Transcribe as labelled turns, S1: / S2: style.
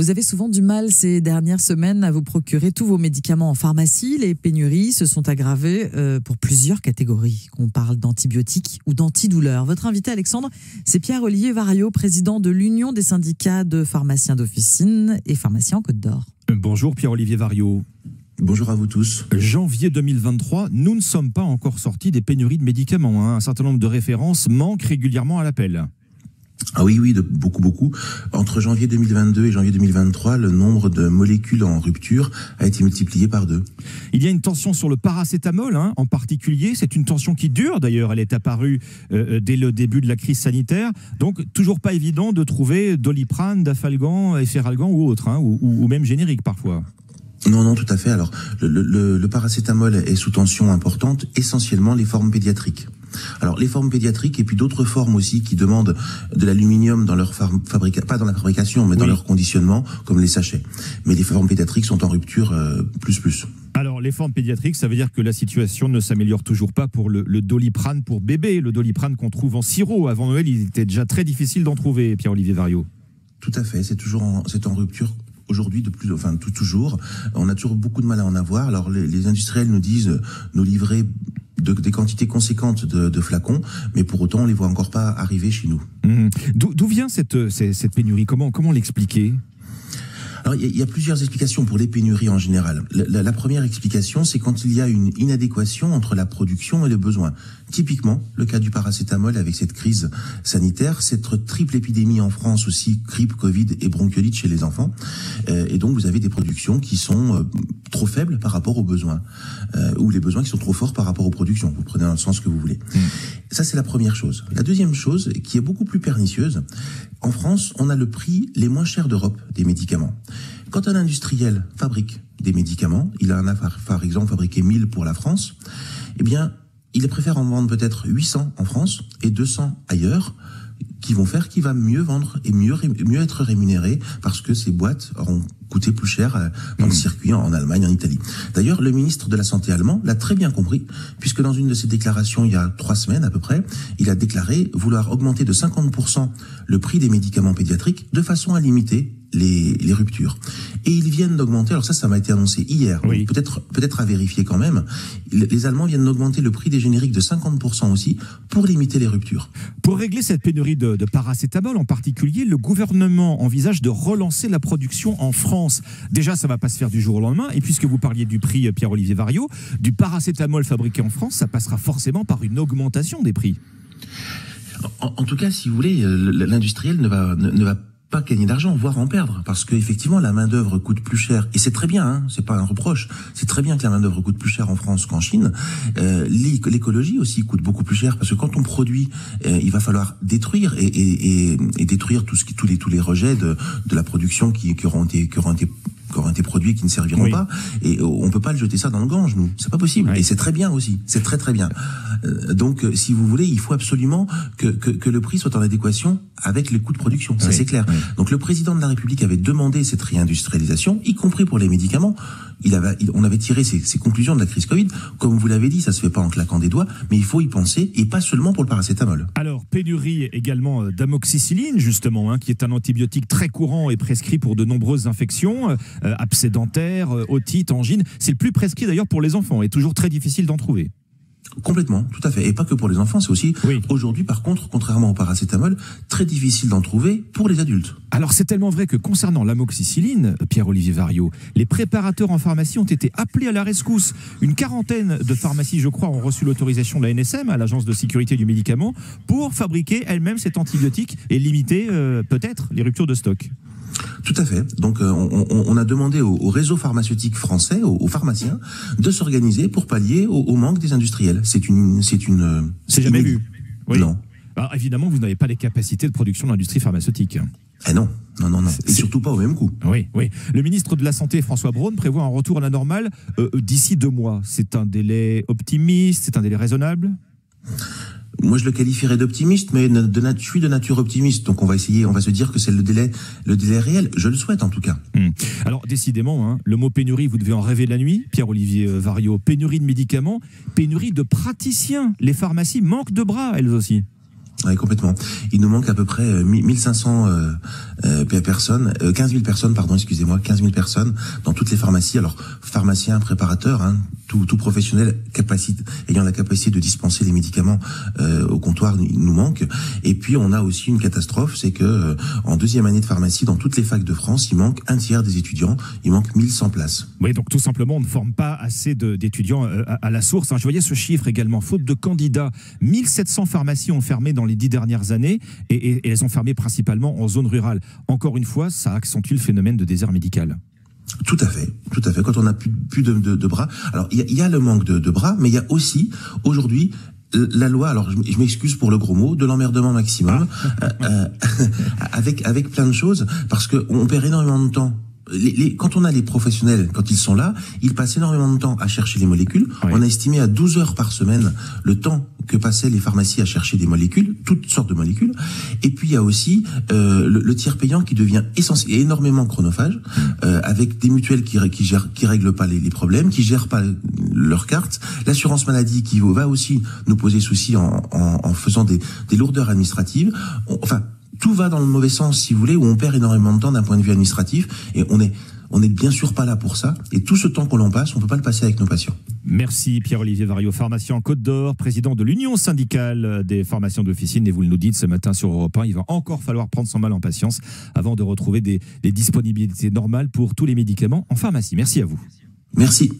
S1: Vous avez souvent du mal ces dernières semaines à vous procurer tous vos médicaments en pharmacie. Les pénuries se sont aggravées pour plusieurs catégories, qu'on parle d'antibiotiques ou d'antidouleurs. Votre invité, Alexandre, c'est Pierre-Olivier Variot, président de l'Union des syndicats de pharmaciens d'officine et pharmaciens en Côte d'Or.
S2: Bonjour Pierre-Olivier Variot.
S3: Bonjour à vous tous.
S2: Janvier 2023, nous ne sommes pas encore sortis des pénuries de médicaments. Un certain nombre de références manquent régulièrement à l'appel.
S3: Ah oui, beaucoup. Entre janvier 2022 et janvier 2023, le nombre de molécules en rupture a été multiplié par 2.
S2: Il y a une tension sur le paracétamol, en particulier. C'est une tension qui dure, d'ailleurs. Elle est apparue dès le début de la crise sanitaire. Donc, toujours pas évident de trouver Doliprane, Dafalgan, Efferalgan ou autre, ou même générique parfois.
S3: Non, tout à fait. Alors, le paracétamol est sous tension importante, essentiellement les formes pédiatriques. Alors, les formes pédiatriques et puis d'autres formes aussi qui demandent de l'aluminium dans leur pas dans la fabrication, mais dans leur conditionnement, comme les sachets. Mais les formes pédiatriques sont en rupture plus.
S2: Alors, les formes pédiatriques, ça veut dire que la situation ne s'améliore toujours pas pour le Doliprane pour bébé, le Doliprane qu'on trouve en sirop. Avant Noël, il était déjà très difficile d'en trouver, Pierre-Olivier Variot.
S3: Tout à fait, c'est en rupture. Aujourd'hui, toujours, on a toujours beaucoup de mal à en avoir. Alors, les industriels nous disent nous livrer des quantités conséquentes de flacons, mais pour autant, on les voit encore pas arriver chez nous.
S2: D'où vient cette pénurie? Comment l'expliquer?
S3: Alors, il y a plusieurs explications pour les pénuries en général. La première explication, c'est quand il y a une inadéquation entre la production et le besoin. Typiquement, le cas du paracétamol avec cette crise sanitaire, cette triple épidémie en France aussi, grippe, Covid et bronchiolite chez les enfants. Et donc, vous avez des productions qui sont trop faibles par rapport aux besoins, ou les besoins qui sont trop forts par rapport aux productions. Vous prenez dans le sens que vous voulez. Ça, c'est la première chose. La deuxième chose, qui est beaucoup plus pernicieuse, en France, on a le prix les moins chers d'Europe des médicaments. Quand un industriel fabrique des médicaments, il en a par exemple fabriqué 1000 pour la France, eh bien, il préfère en vendre peut-être 800 en France et 200 ailleurs, qui vont faire qu'il va mieux vendre et mieux être rémunéré parce que ces boîtes auront coûté plus cher dans le circuit en Allemagne, en Italie. D'ailleurs, le ministre de la Santé allemand l'a très bien compris, puisque dans une de ses déclarations, il y a 3 semaines à peu près, il a déclaré vouloir augmenter de 50% le prix des médicaments pédiatriques de façon à limiter les ruptures. Et ils viennent d'augmenter, alors ça m'a été annoncé hier, peut-être à vérifier quand même, les Allemands viennent d'augmenter le prix des génériques de 50% aussi pour limiter les ruptures.
S2: Pour régler cette pénurie de paracétamol en particulier, le gouvernement envisage de relancer la production en France. Déjà, ça ne va pas se faire du jour au lendemain, et puisque vous parliez du prix, Pierre-Olivier Variot, du paracétamol fabriqué en France, ça passera forcément par une augmentation des prix.
S3: En tout cas, si vous voulez, l'industriel ne va pas gagner d'argent, voire en perdre, parce que effectivement la main d'œuvre coûte plus cher, et c'est très bien, c'est pas un reproche, c'est très bien que la main d'œuvre coûte plus cher en France qu'en Chine. L'écologie aussi coûte beaucoup plus cher, parce que quand on produit, il va falloir détruire et détruire tous les rejets de la production qui auront été produits qui ne serviront pas, et on peut pas le jeter ça dans le Gange, nous, c'est pas possible. Et c'est très bien aussi, c'est très bien. Donc, si vous voulez, il faut absolument que le prix soit en adéquation avec les coûts de production, ça c'est clair. Donc, le président de la République avait demandé cette réindustrialisation, y compris pour les médicaments. On avait tiré ses conclusions de la crise Covid. Comme vous l'avez dit, ça se fait pas en claquant des doigts, mais il faut y penser, et pas seulement pour le paracétamol.
S2: Alors, pénurie également d'amoxicilline, justement, qui est un antibiotique très courant et prescrit pour de nombreuses infections, abcès dentaire, otite, angine. C'est le plus prescrit d'ailleurs pour les enfants, et toujours très difficile d'en trouver.
S3: Complètement, tout à fait. Et pas que pour les enfants, c'est aussi, aujourd'hui par contre, contrairement au paracétamol, très difficile d'en trouver pour les adultes.
S2: Alors c'est tellement vrai que concernant l'amoxicilline, Pierre-Olivier Variot, les préparateurs en pharmacie ont été appelés à la rescousse. Une quarantaine de pharmacies, je crois, ont reçu l'autorisation de la NSM, à l'Agence de sécurité du médicament, pour fabriquer elles-mêmes cet antibiotique et limiter peut-être les ruptures de stock.
S3: Tout à fait. Donc, on a demandé au réseau pharmaceutique français, aux pharmaciens, de s'organiser pour pallier au manque des industriels. C'est
S2: jamais vu. Oui.
S3: Non.
S2: Alors, évidemment, vous n'avez pas les capacités de production de l'industrie pharmaceutique.
S3: Eh non. Et surtout pas au même coût.
S2: Oui. Le ministre de la Santé, François Braun, prévoit un retour à la normale d'ici 2 mois. C'est un délai optimiste, c'est un délai raisonnable ?
S3: Moi, je le qualifierais d'optimiste, mais je suis de nature optimiste. Donc, on va se dire que c'est le délai réel. Je le souhaite, en tout cas.
S2: Alors, décidément, le mot pénurie, vous devez en rêver la nuit, Pierre-Olivier Variot. Pénurie de médicaments, pénurie de praticiens. Les pharmacies manquent de bras, elles aussi.
S3: Oui, complètement. Il nous manque à peu près 1500 personnes, 15 000 personnes, pardon, excusez-moi, 15 000 personnes dans toutes les pharmacies. Alors, pharmaciens, préparateurs, hein, tout professionnel ayant la capacité de dispenser les médicaments au comptoir, il nous manque. Et puis, on a aussi une catastrophe, c'est que en deuxième année de pharmacie, dans toutes les facs de France, il manque un tiers des étudiants. Il manque 1100 places.
S2: Oui, donc tout simplement, on ne forme pas assez d'étudiants à la source. Je voyais ce chiffre également, faute de candidats. 1700 pharmacies ont fermé dans les 10 dernières années et elles ont fermé principalement en zone rurale. Encore une fois, ça accentue le phénomène de désert médical.
S3: Tout à fait, tout à fait. Quand on n'a plus de bras. Alors, il y a le manque de bras, mais il y a aussi, aujourd'hui, la loi, alors je m'excuse pour le gros mot, de l'emmerdement maximum, avec plein de choses, parce que on perd énormément de temps. Quand on a les professionnels, quand ils sont là, ils passent énormément de temps à chercher les molécules. Oui. On a estimé à 12 heures par semaine le temps que passaient les pharmacies à chercher des molécules, toutes sortes de molécules. Et puis il y a aussi le tiers payant qui devient essentiel, énormément chronophage, avec des mutuelles qui règlent pas les problèmes, qui gèrent pas leurs cartes. L'assurance maladie qui va aussi nous poser souci en faisant des lourdeurs administratives. Tout va dans le mauvais sens, si vous voulez, où on perd énormément de temps d'un point de vue administratif, et on est bien sûr pas là pour ça. Et tout ce temps qu'on l'en passe, on peut pas le passer avec nos patients.
S2: Merci Pierre-Olivier Variot, pharmacien en Côte d'Or, président de l'Union syndicale des pharmaciens d'officine. Et vous nous dites ce matin sur Europe 1, il va encore falloir prendre son mal en patience avant de retrouver des disponibilités normales pour tous les médicaments en pharmacie. Merci à vous.
S3: Merci.